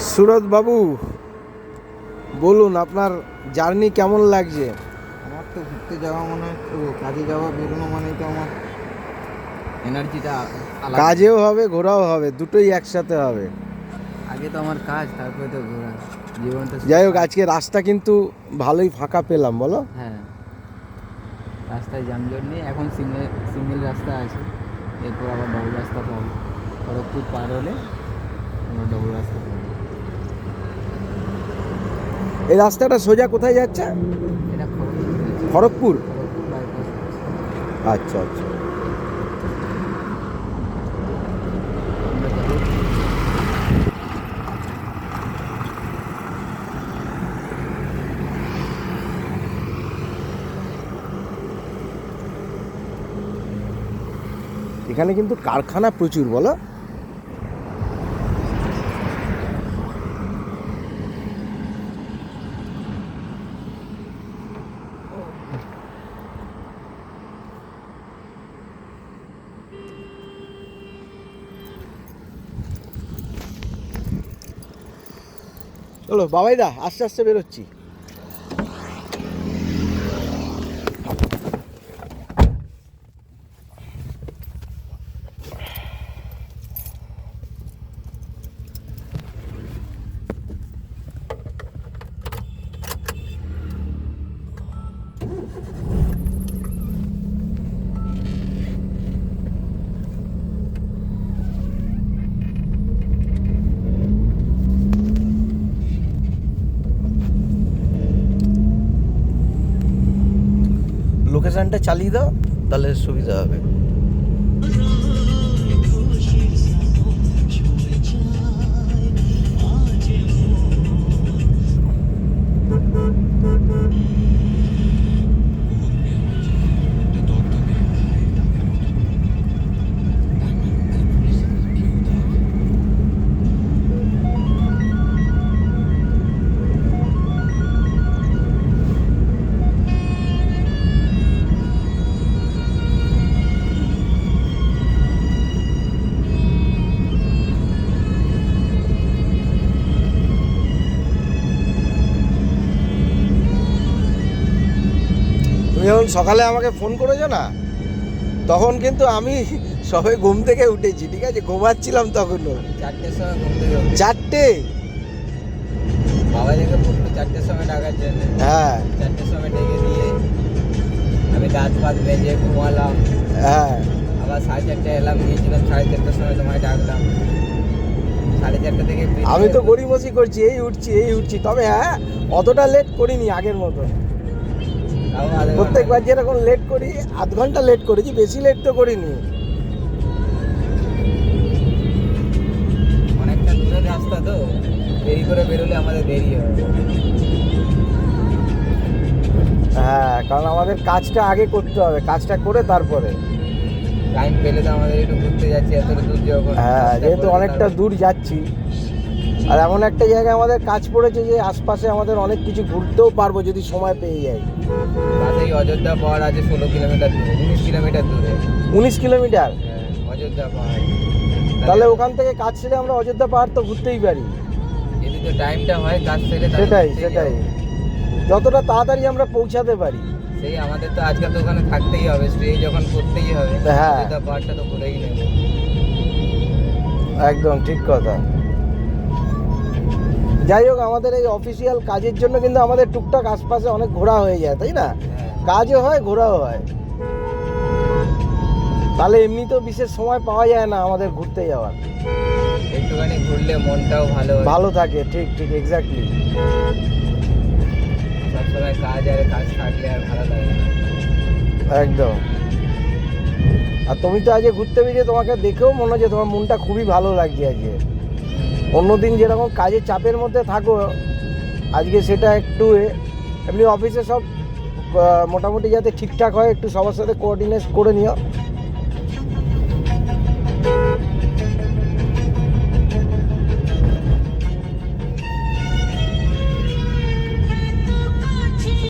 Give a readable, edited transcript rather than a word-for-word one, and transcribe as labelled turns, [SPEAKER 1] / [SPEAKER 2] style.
[SPEAKER 1] সুরত বাবু, বলুন আপনার জার্নি কেমন লাগছে?
[SPEAKER 2] আমার তো ঘুরতে যাওয়া মানে তো কাজে যাওয়া বেরোনো মানেই তো আমার এনার্জিটা আলাদা।
[SPEAKER 1] কাজেও হবে ঘোরাও হবে, দুটোই একসাথে হবে।
[SPEAKER 2] আগে তো আমার কাজ, তারপরে তো ঘোরা। জীবনটা
[SPEAKER 1] যাই হোক, আজকে রাস্তা কিন্তু ভালোই ফাঁকা পেলাম, বলো।
[SPEAKER 2] হ্যাঁ, রাস্তায় যানজট নেই, এখন সিঙ্গেল রাস্তা আছে। এরপর আবার ডবল রাস্তা পাবো। খড়গপুর পার হলে আমরা ডবল রাস্তা পাবো।
[SPEAKER 1] এই রাস্তাটা সোজা কোথায় যাচ্ছে?
[SPEAKER 2] এটা
[SPEAKER 1] খড়গপুর।
[SPEAKER 2] খড়গপুর বাইপাস।
[SPEAKER 1] আচ্ছা আচ্ছা।
[SPEAKER 2] আমরা যাবো।
[SPEAKER 1] এখানে কিন্তু কারখানা প্রচুর, বলো। চলো বাবাইদা, আস্তে আস্তে বেরোচ্ছি। লোকেশনটা চালিয়ে দাও, তাহলে সুবিধা হবে। তুমি যখন সকালে আমাকে ফোন করেছো না, তখন কিন্তু আমি সবে ঘুম থেকে উঠেছি, ঠিক আছে? ঘুমাচ্ছিলাম তখনও।
[SPEAKER 2] 4টের সময় ঘুম থেকে উঠি।
[SPEAKER 1] 4টে?
[SPEAKER 2] বাবা থেকে 4টের সময় ডাকার জন্য।
[SPEAKER 1] হ্যাঁ
[SPEAKER 2] 4টের সময় ডেকে দিয়ে আমি দাঁত ফাত বেজে ঘুমালাম।
[SPEAKER 1] হ্যাঁ।
[SPEAKER 2] আবার 4:30 এলাম, গিয়েছিলাম 4:30টার সময়, তোমায় ডাকলাম 4:30 থেকে।
[SPEAKER 1] আমি তো গড়িমসি করছি, এই উঠছি, তবে হ্যাঁ, অতটা লেট করিনি আগের মতো। প্রত্যেকবার যেরকম লেট করি, আধ ঘন্টা লেট করেছি, বেশি লেট তো করিনি।
[SPEAKER 2] অনেকটা দূরের রাস্তা তো, দেরি করে বেরোলে আমাদের দেরি হবে।
[SPEAKER 1] হ্যাঁ, কারণ আমাদের কাজটা আগে করতে হবে, কাজটা করে তারপরে।
[SPEAKER 2] টাইম পেলে তো আমাদের একটু ঘুরতে যাচ্ছি এতটা দূর যখন।
[SPEAKER 1] হ্যাঁ, যেহেতু অনেকটা দূর যাচ্ছি, আর এমন একটা জায়গায় আমাদের কাজ পড়েছে যে আশপাশে আমাদের অনেক কিছু ঘুরতেও পারবো যদি সময় পেয়ে যাই।
[SPEAKER 2] পাশেই অযোধ্যা পাহাড় আছে 16 কিলোমিটার দূরে, 19 কিলোমিটার দূরে।
[SPEAKER 1] 19 কিলোমিটার?
[SPEAKER 2] হ্যাঁ, অযোধ্যা পাহাড়।
[SPEAKER 1] তাহলে ওখান থেকে কাজ সেরে আমরা অযোধ্যা পাহাড় তো ঘুরতেই পারি।
[SPEAKER 2] যদি তো টাইমটা হয় কাজ সেরে,
[SPEAKER 1] সেটাই যতটা তাড়াতাড়ি আমরা পৌঁছাতে পারি।
[SPEAKER 2] সেই আমাদের তো আজকে তো ওখানে থাকতেই হবে, স্টে যখন করতেই হবে।
[SPEAKER 1] হ্যাঁ,
[SPEAKER 2] অযোধ্যা পাহাড়টা তো করেই নেব।
[SPEAKER 1] একদম ঠিক কথা। যাই হোক, আমাদের এই অফিসিয়াল কাজের জন্য কিন্তু আমাদের টুকটাক আশপাশে অনেক ঘোরা হয়ে যায়, তাই না?
[SPEAKER 2] হ্যাঁ।
[SPEAKER 1] কাজও হয়, ঘোরাও হয়। তাহলে এমনিতেও বিশেষ সময় পাওয়া যায় না আমাদের ঘুরতে যাওয়ার।
[SPEAKER 2] একটুখানি ঘুরলে মনটাও ভালো
[SPEAKER 1] থাকে। ঠিক এক্স্যাক্টলি।
[SPEAKER 2] সবসময় কাজ থাকলে আর ভালো লাগে না।
[SPEAKER 1] একদম। আর তুমি তো আজকে ঘুরতে বেরিয়ে, তোমাকে দেখেও মনে হচ্ছে তোমার মনটা খুবই ভালো লাগছে আজকে। অন্যদিন যেরকম কাজের চাপের মধ্যে থাকো, আজকে সেটা একটু এমনি অফিসে সব মোটামুটি যাতে ঠিকঠাক হয়, একটু সবার সাথে কোঅর্ডিনেট করে নিও,